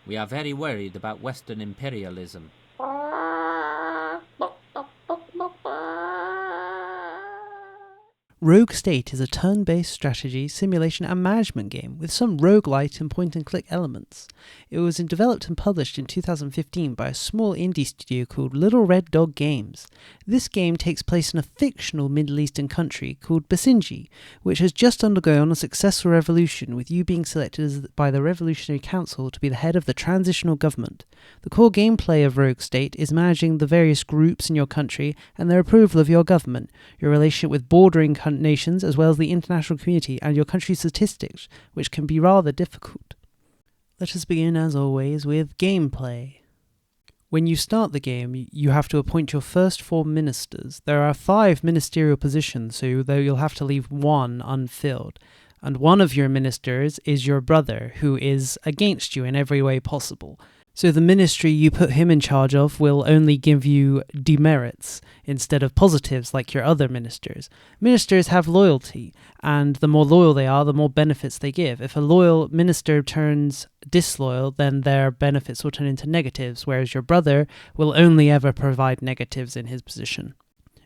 We are very worried about Western imperialism. Rogue State is a turn-based strategy, simulation and management game with some roguelite and point-and-click elements. It was developed and published in 2015 by a small indie studio called Little Red Dog Games. This game takes place in a fictional Middle Eastern country called Basinji, which has just undergone a successful revolution, with you being selected by the Revolutionary Council to be the head of the transitional government. The core gameplay of Rogue State is managing the various groups in your country and their approval of your government, your relationship with bordering nations, as well as the international community, and your country's statistics, which can be rather difficult. Let us begin, as always, with gameplay. When you start the game, you have to appoint your first 4 ministers. There are 5 ministerial positions, so you'll have to leave 1 unfilled. And one of your ministers is your brother, who is against you in every way possible. So the ministry you put him in charge of will only give you demerits instead of positives like your other ministers. Ministers have loyalty, and the more loyal they are, the more benefits they give. If a loyal minister turns disloyal, then their benefits will turn into negatives, whereas your brother will only ever provide negatives in his position.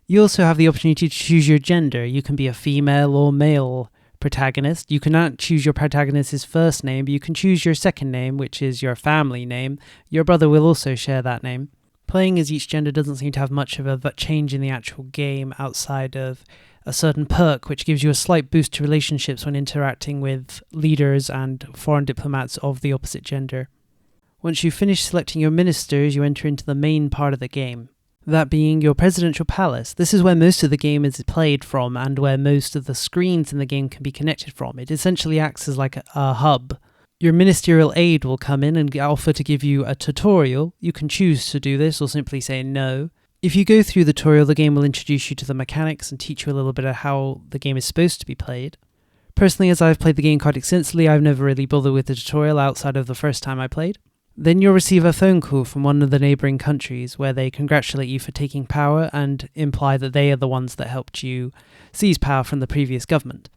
You also have the opportunity to choose your gender. You can be a female or male protagonist. You cannot choose your protagonist's first name, but you can choose your second name, which is your family name. Your brother will also share that name. Playing as each gender doesn't seem to have much of a change in the actual game outside of a certain perk, which gives you a slight boost to relationships when interacting with leaders and foreign diplomats of the opposite gender. Once you finish selecting your ministers, you enter into the main part of the game. That being your presidential palace. This is where most of the game is played from and where most of the screens in the game can be connected from. It essentially acts as like a hub. Your ministerial aide will come in and offer to give you a tutorial. You can choose to do this or simply say no. If you go through the tutorial, the game will introduce you to the mechanics and teach you a little bit of how the game is supposed to be played. Personally, as I've played the game quite extensively, I've never really bothered with the tutorial outside of the first time I played. Then you'll receive a phone call from one of the neighbouring countries where they congratulate you for taking power and imply that they are the ones that helped you seize power from the previous government.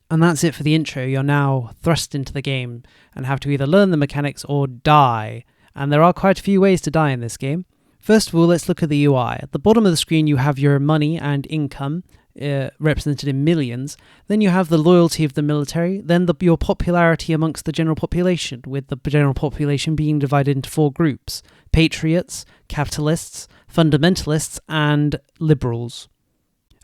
And that's it for the intro. You're now thrust into the game and have to either learn the mechanics or die. And there are quite a few ways to die in this game. First of all, let's look at the UI. At the bottom of the screen you have your money and income, represented in millions. Then you have the loyalty of the military, then your popularity amongst the general population, with the general population being divided into 4 groups: patriots, capitalists, fundamentalists, and liberals.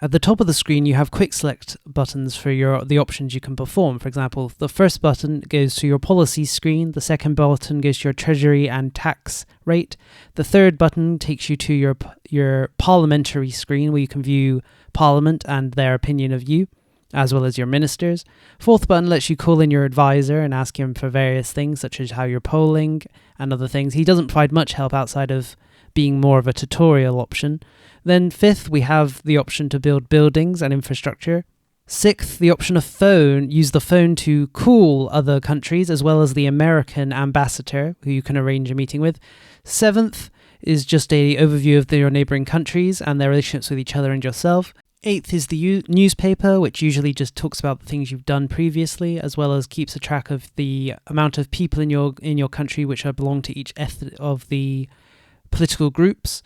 At the top of the screen you have quick select buttons for the options you can perform. For example, the first button goes to your policy screen, the second button goes to your treasury and tax rate, the third button takes you to your parliamentary screen where you can view Parliament and their opinion of you, as well as your ministers. Fourth button lets you call in your advisor and ask him for various things, such as how you're polling and other things. He doesn't provide much help outside of being more of a tutorial option. Then fifth, we have the option to build buildings and infrastructure. Sixth, the option of phone. Use the phone to call other countries, as well as the American ambassador, who you can arrange a meeting with. Seventh is just an overview of your neighbouring countries and their relationships with each other and yourself. Eighth is the newspaper, which usually just talks about the things you've done previously, as well as keeps a track of the amount of people in your country which belong to each of the political groups.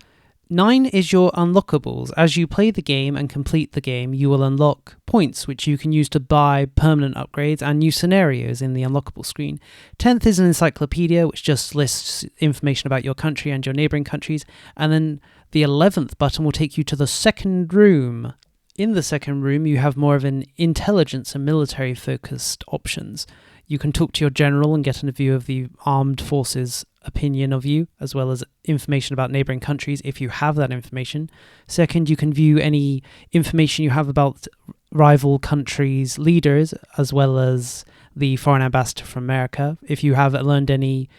9 is your unlockables. As you play the game and complete the game, you will unlock points which you can use to buy permanent upgrades and new scenarios in the unlockable screen. 10th is an encyclopedia, which just lists information about your country and your neighbouring countries. And then the 11th button will take you to the second room. In the second room, you have more of an intelligence and military focused options. You can talk to your general and get a view of the armed forces opinion of you, as well as information about neighbouring countries if you have that information. Second, you can view any information you have about rival countries' leaders, as well as the foreign ambassador from America. If you have learned any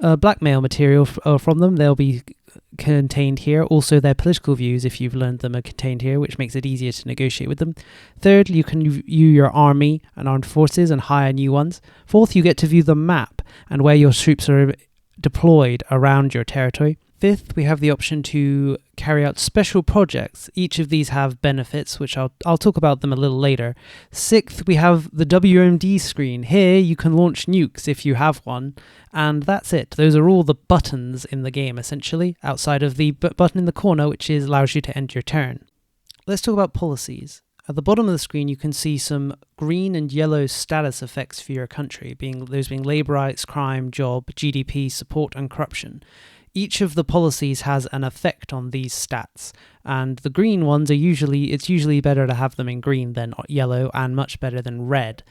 blackmail material from them, they'll be contained here. Also, their political views, if you've learned them, are contained here, which makes it easier to negotiate with them. Third, you can view your army and armed forces and hire new ones. Fourth, you get to view the map and where your troops are deployed around your territory. Fifth, we have the option to carry out special projects. Each of these have benefits, which I'll talk about them a little later. Sixth, we have the WMD screen. Here you can launch nukes if you have one, and that's it. Those are all the buttons in the game, essentially, outside of the button in the corner, which allows you to end your turn. Let's talk about policies. At the bottom of the screen, you can see some green and yellow status effects for your country, those being labour rights, crime, job, GDP, support, and corruption. Each of the policies has an effect on these stats, and the green ones it's usually better to have them in green than yellow, and much better than red.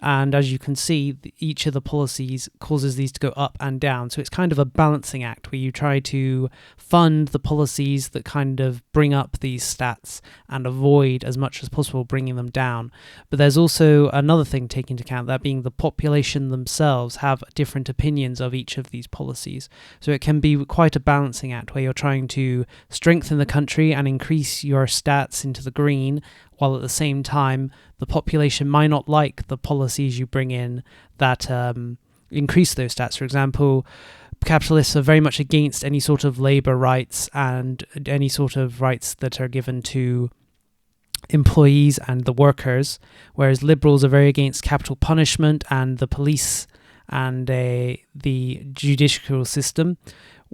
And as you can see, each of the policies causes these to go up and down. So it's kind of a balancing act where you try to fund the policies that kind of bring up these stats and avoid as much as possible bringing them down. But there's also another thing taken into account, that being the population themselves have different opinions of each of these policies. So it can be quite a balancing act where you're trying to strengthen the country and increase your stats into the green, while at the same time the population might not like the policies you bring in that increase those stats. For example, capitalists are very much against any sort of labour rights and any sort of rights that are given to employees and the workers, whereas liberals are very against capital punishment and the police and the judicial system.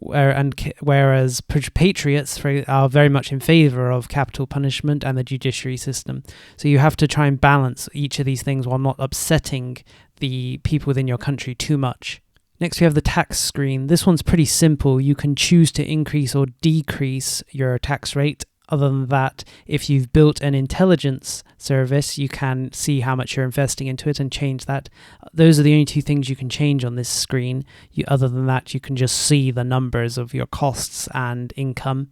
Whereas patriots are very much in favour of capital punishment and the judiciary system. So you have to try and balance each of these things while not upsetting the people within your country too much. Next, we have the tax screen. This one's pretty simple. You can choose to increase or decrease your tax rate. Other than that, if you've built an intelligence service, you can see how much you're investing into it and change that. Those are the only two things you can change on this screen. Other than that, you can just see the numbers of your costs and income.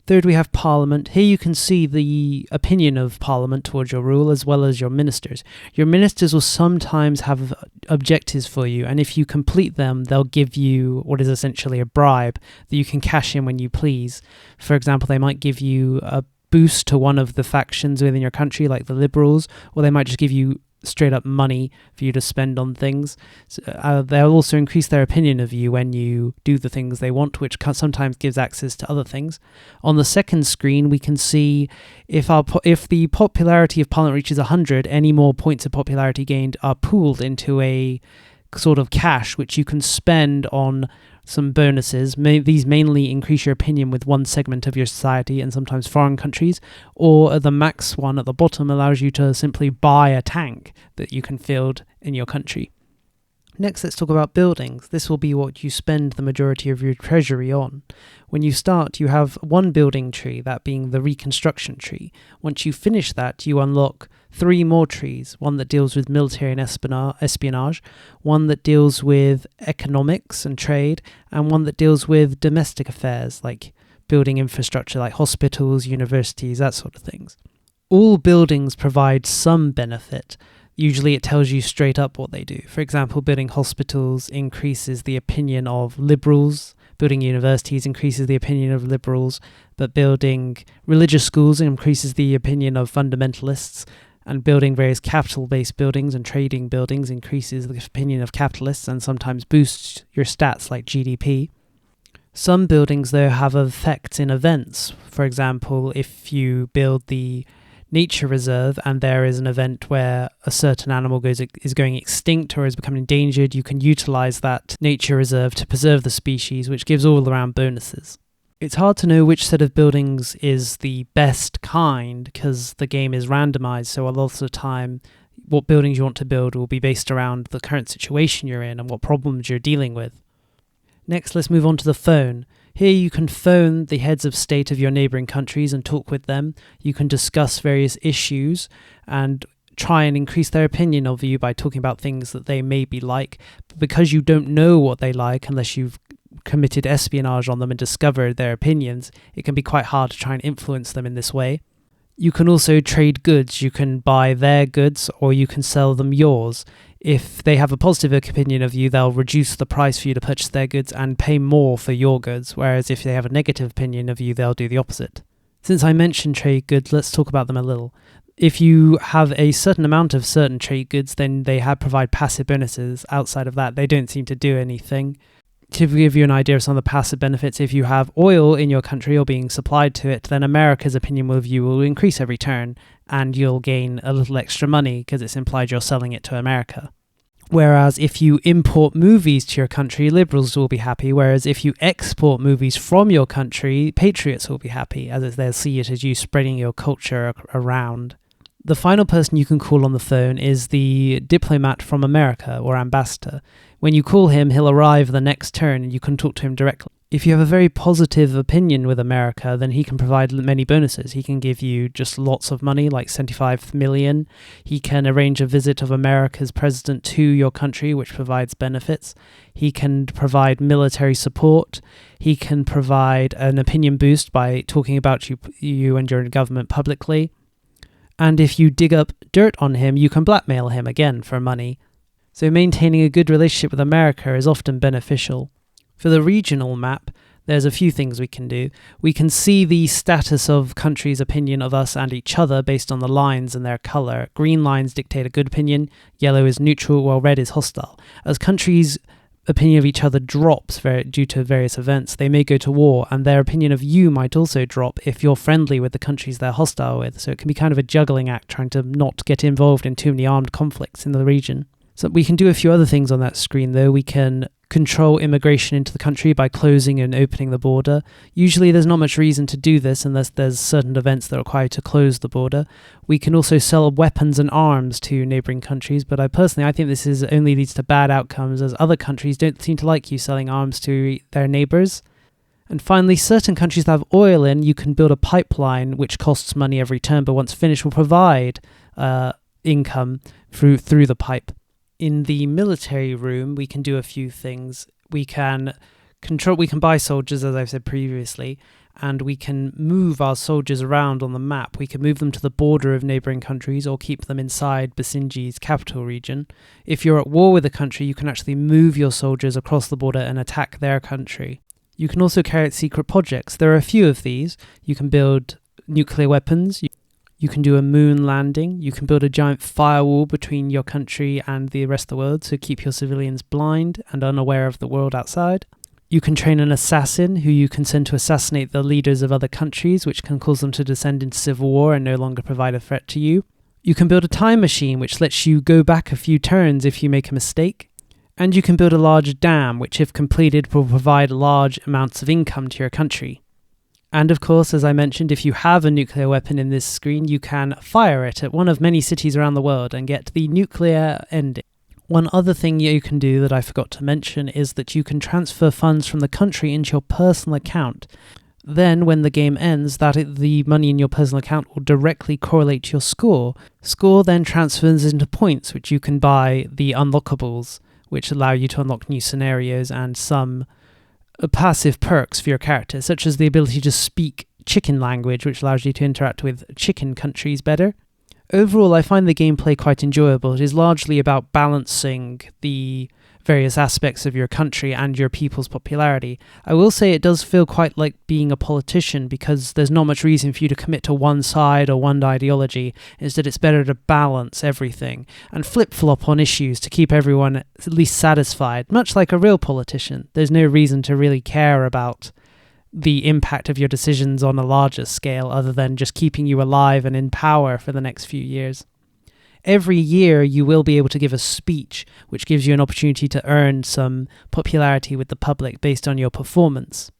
Third, we have Parliament. Here you can see the opinion of Parliament towards your rule, as well as your ministers. Your ministers will sometimes have objectives for you, and if you complete them, they'll give you what is essentially a bribe that you can cash in when you please. For example, they might give you a boost to one of the factions within your country, like the Liberals, or they might just give you straight up money for you to spend on things. So, they'll also increase their opinion of you when you do the things they want, which sometimes gives access to other things. On the second screen, we can see if the popularity of Parliament reaches 100, any more points of popularity gained are pooled into a sort of cash, which you can spend on some bonuses. These mainly increase your opinion with one segment of your society and sometimes foreign countries, or the max one at the bottom allows you to simply buy a tank that you can field in your country. Next, let's talk about buildings. This will be what you spend the majority of your treasury on. When you start, you have one building tree, that being the reconstruction tree. Once you finish that, you unlock 3 more trees, one that deals with military and espionage, one that deals with economics and trade, and one that deals with domestic affairs, like building infrastructure, like hospitals, universities, that sort of things. All buildings provide some benefit. Usually it tells you straight up what they do. For example, building hospitals increases the opinion of liberals, building universities increases the opinion of liberals, but building religious schools increases the opinion of fundamentalists, and building various capital-based buildings and trading buildings increases the opinion of capitalists and sometimes boosts your stats like GDP. Some buildings, though, have effects in events. For example, if you build the nature reserve and there is an event where a certain animal is going extinct or is becoming endangered, you can utilize that nature reserve to preserve the species, which gives all around bonuses. It's hard to know which set of buildings is the best kind because the game is randomized, so a lot of the time what buildings you want to build will be based around the current situation you're in and what problems you're dealing with. Next, let's move on to the phone. Here you can phone the heads of state of your neighbouring countries and talk with them. You can discuss various issues and try and increase their opinion of you by talking about things that they maybe like. But because you don't know what they like unless you've committed espionage on them and discovered their opinions, it can be quite hard to try and influence them in this way. You can also trade goods. You can buy their goods or you can sell them yours. If they have a positive opinion of you, they'll reduce the price for you to purchase their goods and pay more for your goods, whereas if they have a negative opinion of you, they'll do the opposite. Since I mentioned trade goods, let's talk about them a little. If you have a certain amount of certain trade goods, then they provide passive bonuses. Outside of that, they don't seem to do anything. To give you an idea of some of the passive benefits, if you have oil in your country or being supplied to it, then America's opinion of you will increase every turn, and you'll gain a little extra money because it's implied you're selling it to America. Whereas if you import movies to your country, liberals will be happy. Whereas if you export movies from your country, patriots will be happy, as they'll see it as you spreading your culture around. The final person you can call on the phone is the diplomat from America, or ambassador. When you call him, he'll arrive the next turn and you can talk to him directly. If you have a very positive opinion with America, then he can provide many bonuses. He can give you just lots of money, like 75 million. He can arrange a visit of America's president to your country, which provides benefits. He can provide military support. He can provide an opinion boost by talking about you and your government publicly. And if you dig up dirt on him, you can blackmail him again for money. So maintaining a good relationship with America is often beneficial. For the regional map, there's a few things we can do. We can see the status of countries' opinion of us and each other based on the lines and their colour. Green lines dictate a good opinion, yellow is neutral, while red is hostile. As countries' opinion of each other drops due to various events, they may go to war, and their opinion of you might also drop if you're friendly with the countries they're hostile with. So it can be kind of a juggling act, trying to not get involved in too many armed conflicts in the region. So we can do a few other things on that screen though. We can control immigration into the country by closing and opening the border. Usually there's not much reason to do this unless there's certain events that require you to close the border. We can also sell weapons and arms to neighbouring countries, but I think this only leads to bad outcomes, as other countries don't seem to like you selling arms to their neighbours. And finally, certain countries that have oil in, you can build a pipeline which costs money every turn, but once finished will provide income through the pipe. In the military room, we can do a few things. We can buy soldiers, as I've said previously, and we can move our soldiers around on the map. We can move them to the border of neighbouring countries or keep them inside Basinji's capital region. If you're at war with a country, you can actually move your soldiers across the border and attack their country. You can also carry out secret projects. There are a few of these. You can build nuclear weapons. You can do a moon landing. You can build a giant firewall between your country and the rest of the world, so keep your civilians blind and unaware of the world outside. You can train an assassin who you can send to assassinate the leaders of other countries, which can cause them to descend into civil war and no longer provide a threat to you. You can build a time machine which lets you go back a few turns if you make a mistake. And you can build a large dam, which if completed will provide large amounts of income to your country. And of course, as I mentioned, if you have a nuclear weapon in this screen, you can fire it at one of many cities around the world and get the nuclear ending. One other thing you can do that I forgot to mention is that you can transfer funds from the country into your personal account. Then, when the game ends, the money in your personal account will directly correlate to your score. Score then transfers into points, which you can buy the unlockables, which allow you to unlock new scenarios and some passive perks for your character, such as the ability to speak chicken language, which allows you to interact with chicken countries better. Overall, I find the gameplay quite enjoyable. It is largely about balancing the various aspects of your country and your people's popularity. I will say it does feel quite like being a politician, because there's not much reason for you to commit to one side or one ideology. Instead, it's better to balance everything and flip-flop on issues to keep everyone at least satisfied. Much like a real politician, there's no reason to really care about the impact of your decisions on a larger scale other than just keeping you alive and in power for the next few years. Every year you will be able to give a speech, which gives you an opportunity to earn some popularity with the public based on your performance.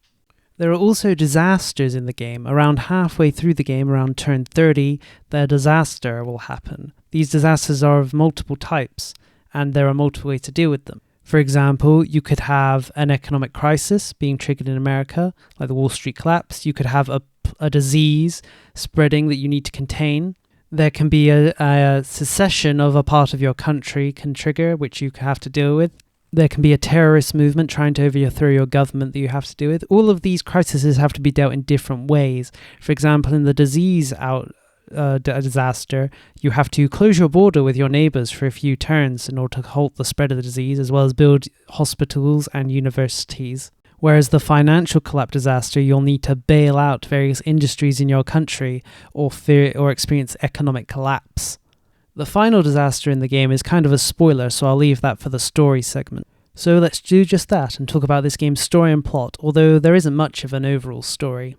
There are also disasters in the game. Around halfway through the game, around turn 30, the disaster will happen. These disasters are of multiple types, and there are multiple ways to deal with them. For example, you could have an economic crisis being triggered in America, like the Wall Street collapse. You could have a disease spreading that you need to contain. There can be a secession of a part of your country can trigger, which you have to deal with. There can be a terrorist movement trying to overthrow your government that you have to deal with. All of these crises have to be dealt in different ways. For example, in the disease disaster, you have to close your border with your neighbours for a few turns in order to halt the spread of the disease, as well as build hospitals and universities. Whereas the financial collapse disaster, you'll need to bail out various industries in your country or experience economic collapse. The final disaster in the game is kind of a spoiler, so I'll leave that for the story segment. So let's do just that and talk about this game's story and plot, although there isn't much of an overall story.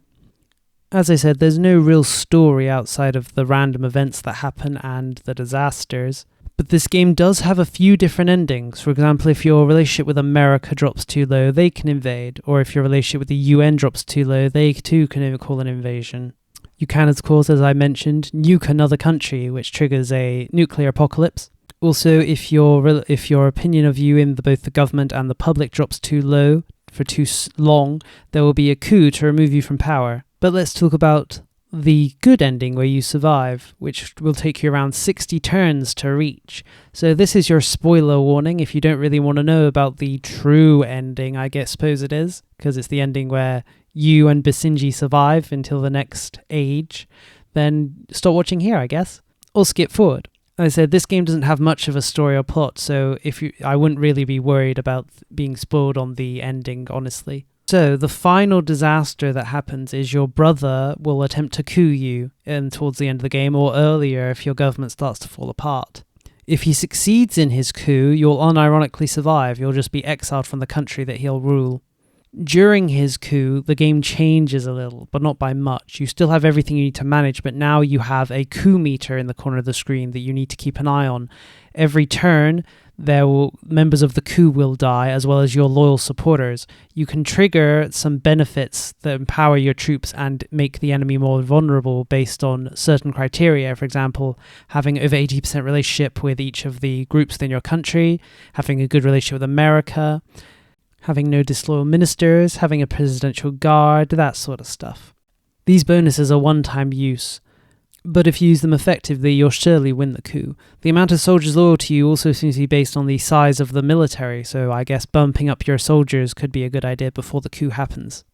As I said, there's no real story outside of the random events that happen and the disasters. But this game does have a few different endings. For example, if your relationship with America drops too low, they can invade. Or if your relationship with the UN drops too low, they too can call an invasion. You can, of course, as I mentioned, nuke another country, which triggers a nuclear apocalypse. Also, if your opinion of you in both the government and the public drops too low for too long, there will be a coup to remove you from power. But let's talk about the good ending where you survive, which will take you around 60 turns to reach. So this is your spoiler warning if you don't really want to know about the true ending, I suppose it is, because it's the ending where you and Basinji survive until the next age. Then stop watching here, I guess, or skip forward. As I said, this game doesn't have much of a story or plot, so I wouldn't really be worried about being spoiled on the ending, honestly. So the final disaster that happens is your brother will attempt to coup you towards the end of the game, or earlier if your government starts to fall apart. If he succeeds in his coup, you'll unironically survive. You'll just be exiled from the country that he'll rule. During his coup, the game changes a little, but not by much. You still have everything you need to manage, but now you have a coup meter in the corner of the screen that you need to keep an eye on. Every turn, members of the coup will die, as well as your loyal supporters. You can trigger some benefits that empower your troops and make the enemy more vulnerable based on certain criteria. For example, having over 80% relationship with each of the groups within your country, having a good relationship with America, having no disloyal ministers, having a presidential guard, that sort of stuff. These bonuses are one-time use, but if you use them effectively, you'll surely win the coup. The amount of soldiers loyal to you also seems to be based on the size of the military, so I guess bumping up your soldiers could be a good idea before the coup happens.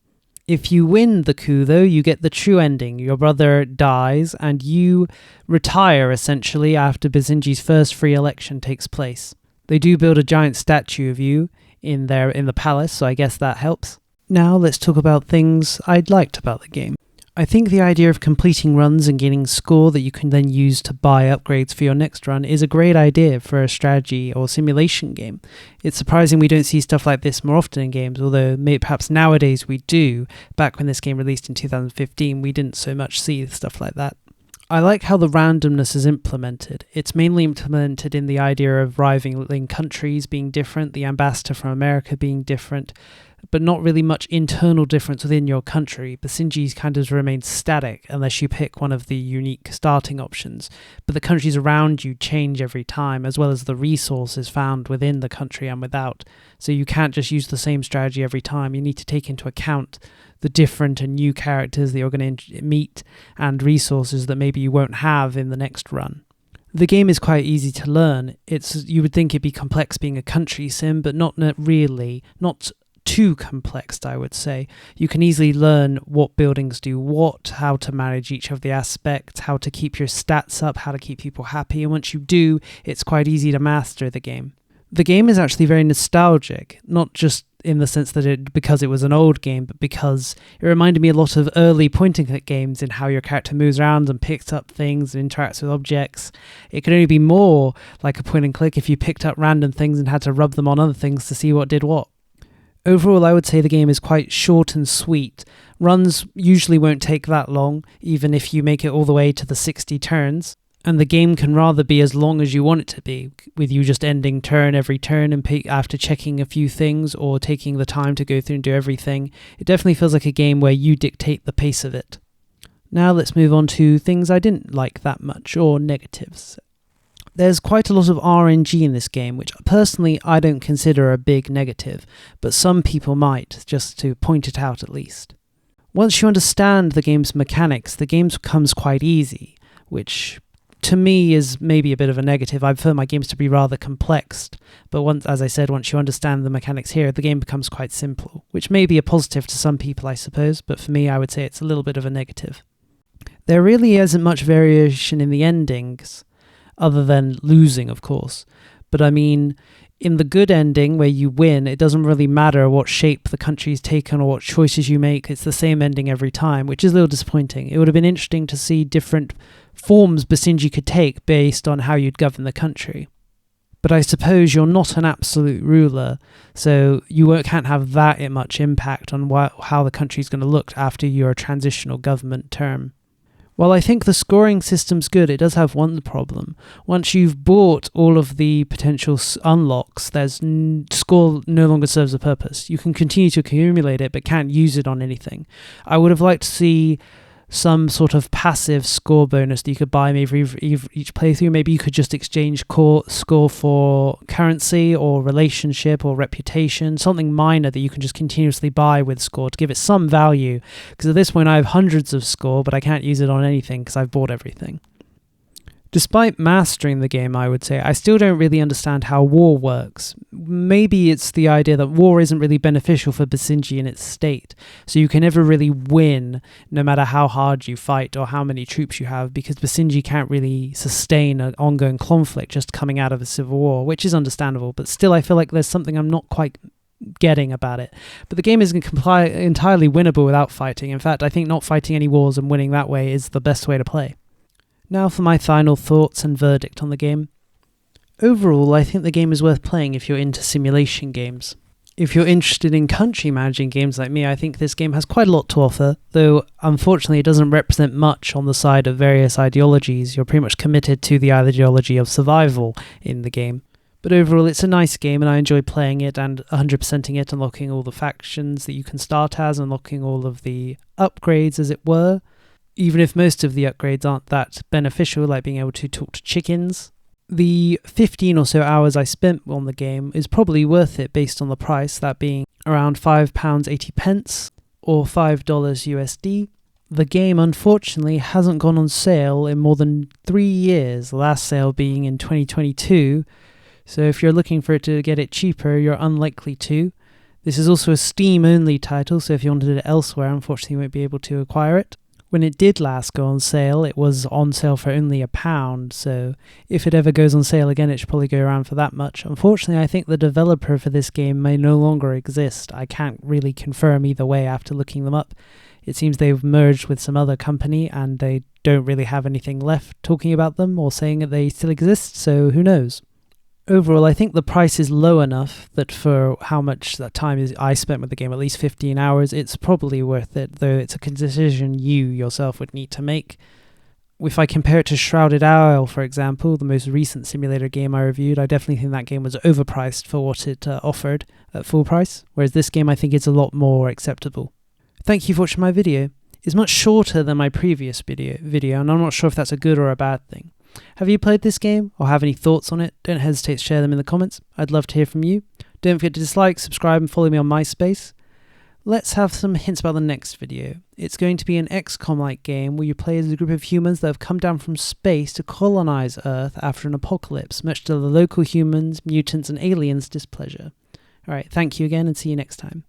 If you win the coup, though, you get the true ending. Your brother dies, and you retire, essentially, after Basinji's first free election takes place. They do build a giant statue of you in the palace, so I guess that helps. Now let's talk about things I'd liked about the game. I think the idea of completing runs and gaining score that you can then use to buy upgrades for your next run is a great idea for a strategy or simulation game. It's surprising we don't see stuff like this more often in games, although perhaps nowadays we do. Back when this game released in 2015, we didn't so much see stuff like that. I like how the randomness is implemented. It's mainly implemented in the idea of rivaling countries being different, the ambassador from America being different, but not really much internal difference within your country. Basinji's kind of remains static unless you pick one of the unique starting options, but the countries around you change every time, as well as the resources found within the country and without. So you can't just use the same strategy every time. You need to take into account the different and new characters that you're going to meet and resources that maybe you won't have in the next run. The game is quite easy to learn. You would think it'd be complex being a country sim, but not really. Not too complex, I would say. You can easily learn what buildings do what, how to manage each of the aspects, how to keep your stats up, how to keep people happy, and once you do, it's quite easy to master the game. The game is actually very nostalgic, not just in the sense that because it was an old game, but because it reminded me a lot of early point-and-click games in how your character moves around and picks up things and interacts with objects. It could only be more like a point-and-click if you picked up random things and had to rub them on other things to see what did what. Overall, I would say the game is quite short and sweet. Runs usually won't take that long, even if you make it all the way to the 60 turns. And the game can rather be as long as you want it to be, with you just ending turn every turn and after checking a few things or taking the time to go through and do everything. It definitely feels like a game where you dictate the pace of it. Now let's move on to things I didn't like that much, or negatives. There's quite a lot of RNG in this game, which personally I don't consider a big negative, but some people might, just to point it out at least. Once you understand the game's mechanics, the game becomes quite easy, which to me is maybe a bit of a negative. I prefer my games to be rather complex, but once you understand the mechanics here, the game becomes quite simple, which may be a positive to some people, I suppose, but for me I would say it's a little bit of a negative. There really isn't much variation in the endings, other than losing, of course. But I mean, in the good ending where you win, it doesn't really matter what shape the country's taken or what choices you make. It's the same ending every time, which is a little disappointing. It would have been interesting to see different forms Basinji could take based on how you'd govern the country. But I suppose you're not an absolute ruler, so you can't have that much impact on how the country's going to look after your transitional government term. While I think the scoring system's good, it does have one problem. Once you've bought all of the potential unlocks, score no longer serves a purpose. You can continue to accumulate it, but can't use it on anything. I would have liked to see some sort of passive score bonus that you could buy maybe each playthrough. Maybe you could just exchange score for currency or relationship or reputation, something minor that you can just continuously buy with score to give it some value, because at this point I have hundreds of score but I can't use it on anything because I've bought everything. Despite mastering the game, I would say, I still don't really understand how war works. Maybe it's the idea that war isn't really beneficial for Basinji in its state, so you can never really win no matter how hard you fight or how many troops you have, because Basinji can't really sustain an ongoing conflict just coming out of a civil war, which is understandable, but still I feel like there's something I'm not quite getting about it. But the game is entirely winnable without fighting. In fact, I think not fighting any wars and winning that way is the best way to play. Now for my final thoughts and verdict on the game. Overall, I think the game is worth playing if you're into simulation games. If you're interested in country managing games like me, I think this game has quite a lot to offer, though unfortunately it doesn't represent much on the side of various ideologies. You're pretty much committed to the ideology of survival in the game. But overall, it's a nice game and I enjoy playing it and 100%ing it, unlocking all the factions that you can start as, unlocking all of the upgrades as it were. Even if most of the upgrades aren't that beneficial, like being able to talk to chickens. The 15 or so hours I spent on the game is probably worth it based on the price, that being around £5.80 or $5 USD. The game unfortunately hasn't gone on sale in more than 3 years, the last sale being in 2022, so if you're looking for it to get it cheaper, you're unlikely to. This is also a Steam-only title, so if you wanted it elsewhere, unfortunately you won't be able to acquire it. When it did last go on sale, it was on sale for only £1, so if it ever goes on sale again, it should probably go around for that much. Unfortunately, I think the developer for this game may no longer exist. I can't really confirm either way after looking them up. It seems they've merged with some other company and they don't really have anything left talking about them or saying that they still exist, so who knows. Overall, I think the price is low enough that for how much that time I spent with the game, at least 15 hours, it's probably worth it, though it's a decision you yourself would need to make. If I compare it to Shrouded Isle, for example, the most recent simulator game I reviewed, I definitely think that game was overpriced for what it offered at full price, whereas this game I think is a lot more acceptable. Thank you for watching my video. It's much shorter than my previous video, and I'm not sure if that's a good or a bad thing. Have you played this game or have any thoughts on it? Don't hesitate to share them in the comments. I'd love to hear from you. Don't forget to dislike, subscribe and follow me on MySpace. Let's have some hints about the next video. It's going to be an XCOM-like game where you play as a group of humans that have come down from space to colonize Earth after an apocalypse, much to the local humans, mutants and aliens' displeasure. Alright, thank you again and see you next time.